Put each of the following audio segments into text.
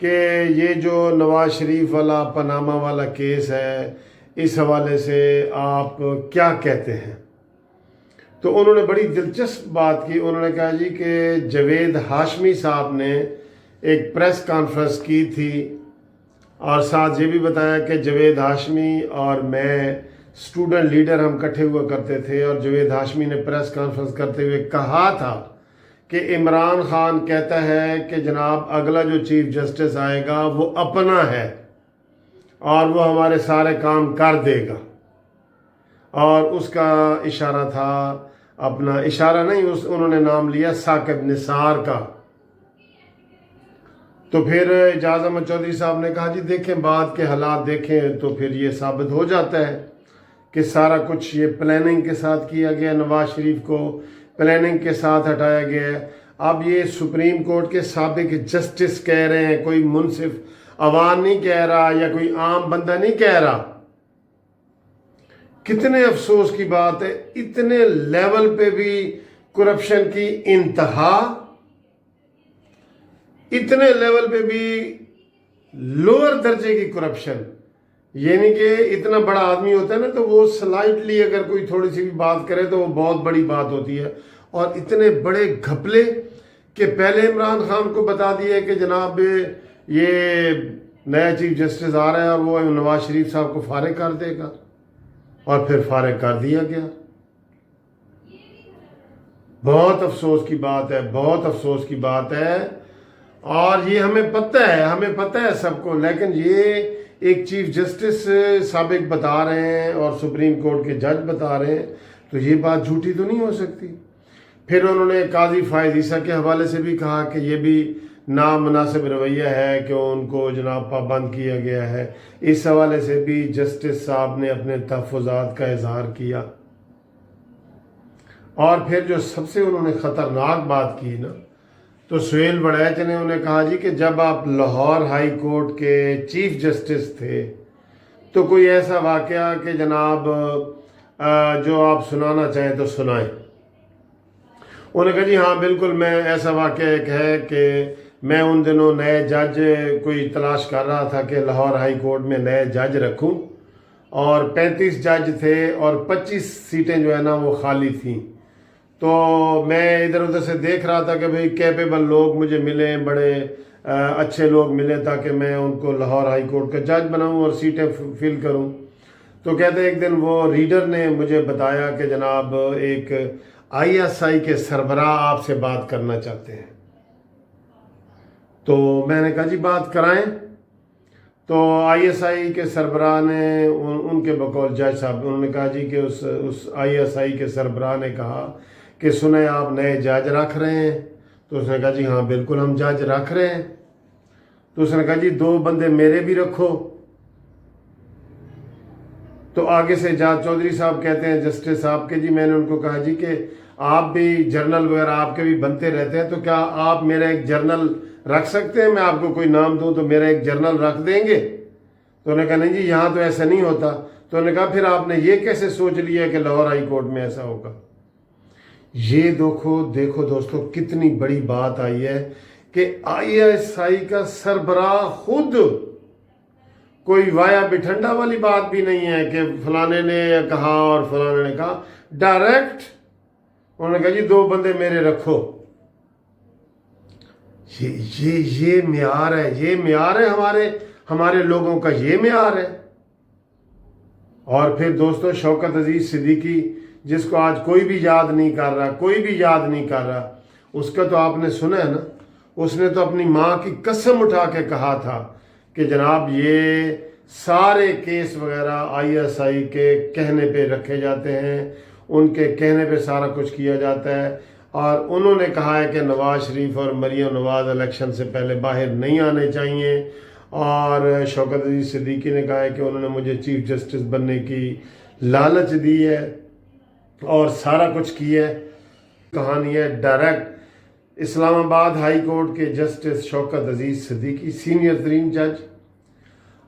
کہ یہ جو نواز شریف والا پاناما والا کیس ہے اس حوالے سے آپ کیا کہتے ہیں؟ تو انہوں نے بڑی دلچسپ بات کی. انہوں نے کہا جی کہ جاوید ہاشمی صاحب نے ایک پریس کانفرنس کی تھی اور ساتھ یہ بھی بتایا کہ جاوید ہاشمی اور میں اسٹوڈنٹ لیڈر ہم اکٹھے ہوا کرتے تھے، اور جاوید ہاشمی نے پریس کانفرنس کرتے ہوئے کہا تھا کہ عمران خان کہتا ہے کہ جناب اگلا جو چیف جسٹس آئے گا وہ اپنا ہے اور وہ ہمارے سارے کام کر دے گا. اور اس کا اشارہ تھا، اپنا اشارہ نہیں، انہوں نے نام لیا ثاقب نثار کا. تو پھر اعجاز احمد چودھری صاحب نے کہا جی دیکھیں بعد کے حالات دیکھیں تو پھر یہ ثابت ہو جاتا ہے کہ سارا کچھ یہ پلاننگ کے ساتھ کیا گیا، نواز شریف کو پلاننگ کے ساتھ ہٹایا گیا ہے. اب یہ سپریم کورٹ کے سابق جسٹس کہہ رہے ہیں، کوئی منصف عوام نہیں کہہ رہا یا کوئی عام بندہ نہیں کہہ رہا. کتنے افسوس کی بات ہے، اتنے لیول پہ بھی کرپشن کی انتہا، اتنے لیول پہ بھی لوور درجے کی کرپشن. یعنی کہ اتنا بڑا آدمی ہوتا ہے نا تو وہ سلائٹلی اگر کوئی تھوڑی سی بھی بات کرے تو وہ بہت بڑی بات ہوتی ہے. اور اتنے بڑے گھپلے کہ پہلے عمران خان کو بتا دیا کہ جناب یہ نیا چیف جسٹس آ رہا ہے اور وہ نواز شریف صاحب کو فارغ کر دے گا، اور پھر فارغ کر دیا گیا. بہت افسوس کی بات ہے، بہت افسوس کی بات ہے. اور یہ ہمیں پتہ ہے سب کو، لیکن یہ ایک چیف جسٹس سابق بتا رہے ہیں اور سپریم کورٹ کے جج بتا رہے ہیں تو یہ بات جھوٹی تو نہیں ہو سکتی. پھر انہوں نے قاضی فائز عیسیٰ کے حوالے سے بھی کہا کہ یہ بھی نامناسب رویہ ہے کہ ان کو جناب پابند کیا گیا ہے. اس حوالے سے بھی جسٹس صاحب نے اپنے تحفظات کا اظہار کیا. اور پھر جو سب سے انہوں نے خطرناک بات کی نا، تو سہیل بڑیچ نے انہیں کہا جی کہ جب آپ لاہور ہائی کورٹ کے چیف جسٹس تھے تو کوئی ایسا واقعہ کہ جناب جو آپ سنانا چاہیں تو سنائیں. انہوں نے کہا جی ہاں بالکل، میں ایسا واقعہ ایک ہے کہ میں ان دنوں نئے جج کوئی تلاش کر رہا تھا کہ لاہور ہائی کورٹ میں نئے جج رکھوں، اور 35 جج تھے اور 25 سیٹیں جو ہے نا وہ خالی تھیں. تو میں ادھر ادھر سے دیکھ رہا تھا کہ بھئی کیپیبل لوگ مجھے ملیں، بڑے اچھے لوگ ملیں تاکہ میں ان کو لاہور ہائی کورٹ کا جج بناؤں اور سیٹیں فل کروں. تو کہتے ہیں ایک دن وہ ریڈر نے مجھے بتایا کہ جناب ایک ISI کے سربراہ آپ سے بات کرنا چاہتے ہیں. تو میں نے کہا جی بات کرائیں. تو ISI کے سربراہ نے ان کے بقول جج صاحب انہوں نے کہا جی کہ اس ISI کے سربراہ نے کہا کہ سنیں آپ نئے جج رکھ رہے ہیں. تو اس نے کہا جی ہاں بالکل ہم جج رکھ رہے ہیں. تو اس نے کہا جی 2 بندے میرے بھی رکھو. تو آگے سے اعجاز چودھری صاحب کہتے ہیں جسٹس صاحب کے جی میں نے ان کو کہا جی کہ آپ بھی جرنل وغیرہ آپ کے بھی بنتے رہتے ہیں، تو کیا آپ میرا ایک جرنل رکھ سکتے ہیں؟ میں آپ کو کوئی نام دوں تو میرا ایک جرنل رکھ دیں گے؟ تو انہوں نے کہا نہیں جی یہاں تو ایسا نہیں ہوتا. تو انہوں نے کہا پھر آپ نے یہ کیسے سوچ لیا کہ لاہور ہائی کورٹ میں ایسا ہوگا؟ یہ دیکھو دوستو کتنی بڑی بات آئی ہے کہ ISI کا سربراہ خود، کوئی وایا بٹھنڈا والی بات بھی نہیں ہے کہ فلانے نے کہا اور فلانے نے کہا، ڈائریکٹ انہوں نے کہا جی 2 بندے میرے رکھو. یہ معیار ہے، یہ معیار ہے ہمارے لوگوں کا، یہ معیار ہے. اور پھر دوستو شوکت عزیز صدیقی جس کو آج کوئی بھی یاد نہیں کر رہا، اس کا تو آپ نے سنا ہے نا، اس نے تو اپنی ماں کی قسم اٹھا کے کہا تھا کہ جناب یہ سارے کیس وغیرہ ISI کے کہنے پہ رکھے جاتے ہیں، ان کے کہنے پہ سارا کچھ کیا جاتا ہے. اور انہوں نے کہا ہے کہ نواز شریف اور مریم نواز الیکشن سے پہلے باہر نہیں آنے چاہیے. اور شوکت عزیز صدیقی نے کہا ہے کہ انہوں نے مجھے چیف جسٹس بننے کی لالچ دی ہے اور سارا کچھ کیا ہے. کہانی ہے ڈائریکٹ اسلام آباد ہائی کورٹ کے جسٹس شوکت عزیز صدیقی سینئر ترین جج،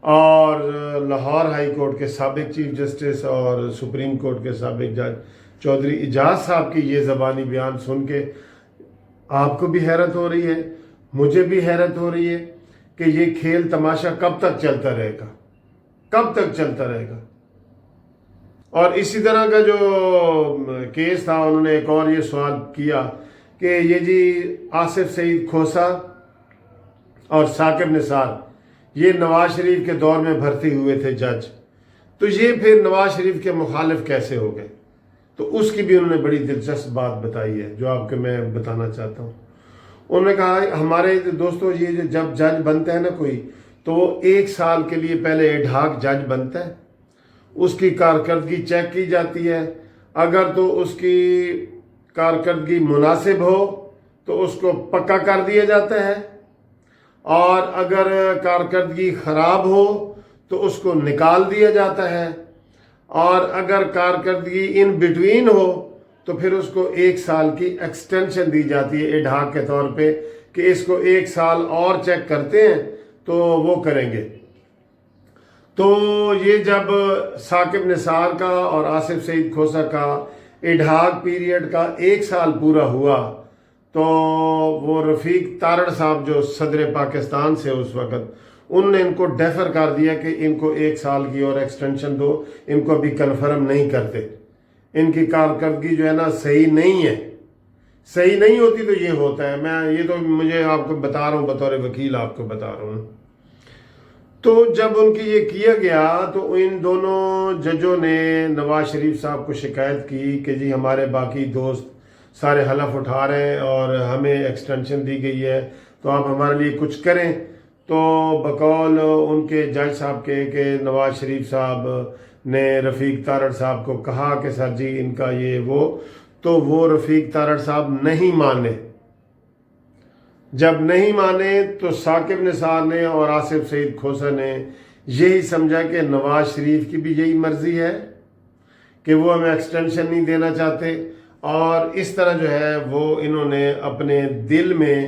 اور لاہور ہائی کورٹ کے سابق چیف جسٹس اور سپریم کورٹ کے سابق جج چودھری اعجاز صاحب کی یہ زبانی بیان سن کے آپ کو بھی حیرت ہو رہی ہے، مجھے بھی حیرت ہو رہی ہے کہ یہ کھیل تماشا کب تک چلتا رہے گا، کب تک چلتا رہے گا۔ اور اسی طرح کا جو کیس تھا، انہوں نے ایک اور یہ سوال کیا کہ یہ جی آصف سعید کھوسا اور ثاقب نثار یہ نواز شریف کے دور میں بھرتی ہوئے تھے جج، تو یہ پھر نواز شریف کے مخالف کیسے ہو گئے؟ تو اس کی بھی انہوں نے بڑی دلچسپ بات بتائی ہے جو آپ کو میں بتانا چاہتا ہوں۔ انہوں نے کہا ہمارے دوستو یہ جو جب جج بنتا ہے نا کوئی، تو وہ 1 سال کے لیے پہلے ایڈ ہاک جج بنتا ہے، اس کی کارکردگی چیک کی جاتی ہے، اگر تو اس کی کارکردگی مناسب ہو تو اس کو پکا کر دیا جاتا ہے، اور اگر کارکردگی خراب ہو تو اس کو نکال دیا جاتا ہے، اور اگر کارکردگی ان بٹوین ہو تو پھر اس کو 1 سال کی ایکسٹینشن دی جاتی ہے ایڈ ہاک کے طور پہ کہ اس کو 1 سال اور چیک کرتے ہیں تو وہ کریں گے۔ تو یہ جب ثاقب نثار کا اور آصف سعید کھوسا کا ایڈ ہاک پیریڈ کا 1 سال پورا ہوا تو وہ رفیق تارڑ صاحب جو صدر پاکستان سے اس وقت، انہوں نے ان کو ڈیفر کر دیا کہ ان کو 1 سال کی اور ایکسٹینشن دو، ان کو ابھی کنفرم نہیں کرتے، ان کی کارکردگی جو ہے نا صحیح نہیں ہے، صحیح نہیں ہوتی تو یہ ہوتا ہے۔ میں یہ تو مجھے آپ کو بتا رہا ہوں، بطور وکیل آپ کو بتا رہا ہوں۔ تو جب ان کی یہ کیا گیا تو ان دونوں ججوں نے نواز شریف صاحب کو شکایت کی کہ جی ہمارے باقی دوست سارے حلف اٹھا رہے ہیں اور ہمیں ایکسٹینشن دی گئی ہے، تو آپ ہمارے لیے کچھ کریں۔ تو بقول ان کے جج صاحب کے کہ نواز شریف صاحب نے رفیق تارڑ صاحب کو کہا کہ سر جی ان کا یہ وہ، تو وہ رفیق تارڑ صاحب نہیں مانے۔ جب نہیں مانے تو ثاقب نثار نے اور آصف سعید کھوسا نے یہی سمجھا کہ نواز شریف کی بھی یہی مرضی ہے کہ وہ ہمیں ایکسٹینشن نہیں دینا چاہتے، اور اس طرح جو ہے وہ انہوں نے اپنے دل میں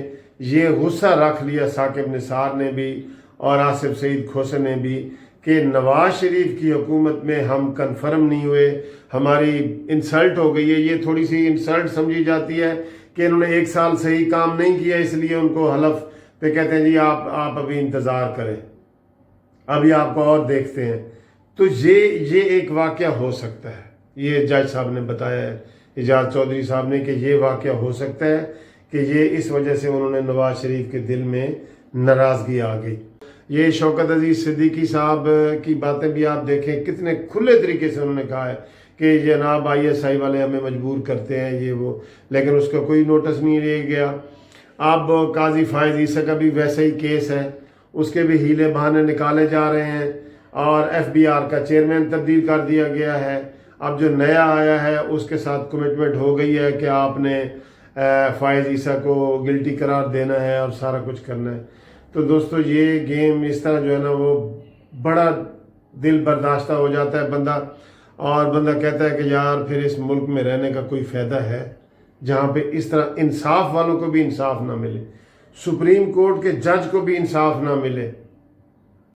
یہ غصہ رکھ لیا، ثاقب نثار نے بھی اور آصف سعید کھوسا نے بھی، کہ نواز شریف کی حکومت میں ہم کنفرم نہیں ہوئے، ہماری انسلٹ ہو گئی ہے۔ یہ تھوڑی سی انسلٹ سمجھی جاتی ہے کہ انہوں نے 1 سال صحیح کام نہیں کیا، اس لیے ان کو حلف پہ کہتے ہیں جی آپ ابھی انتظار کریں، ابھی آپ کو اور دیکھتے ہیں۔ تو یہ ایک واقعہ ہو سکتا ہے، یہ جج صاحب نے بتایا ہے، اعجاز چودھری صاحب نے، کہ یہ واقعہ ہو سکتا ہے کہ یہ اس وجہ سے انہوں نے نواز شریف کے دل میں ناراضگی آ گئی۔ یہ شوکت عزیز صدیقی صاحب کی باتیں بھی آپ دیکھیں، کتنے کھلے طریقے سے انہوں نے کہا ہے کہ جناب ISI والے ہمیں مجبور کرتے ہیں یہ وہ، لیکن اس کا کوئی نوٹس نہیں لیا گیا۔ اب قاضی فائز عیسیٰ کا بھی ویسا ہی کیس ہے، اس کے بھی ہیلے بہانے نکالے جا رہے ہیں، اور FBR کا چیئرمین تبدیل کر دیا گیا ہے۔ اب جو نیا آیا ہے اس کے ساتھ کمٹمنٹ ہو گئی ہے کہ آپ نے فائز عیسیٰ کو گلٹی قرار دینا ہے اور سارا کچھ کرنا ہے۔ تو دوستو یہ گیم اس طرح جو ہے نا وہ بڑا دل برداشتہ ہو جاتا ہے بندہ، اور بندہ کہتا ہے کہ یار پھر اس ملک میں رہنے کا کوئی فائدہ ہے جہاں پہ اس طرح انصاف والوں کو بھی انصاف نہ ملے، سپریم کورٹ کے جج کو بھی انصاف نہ ملے،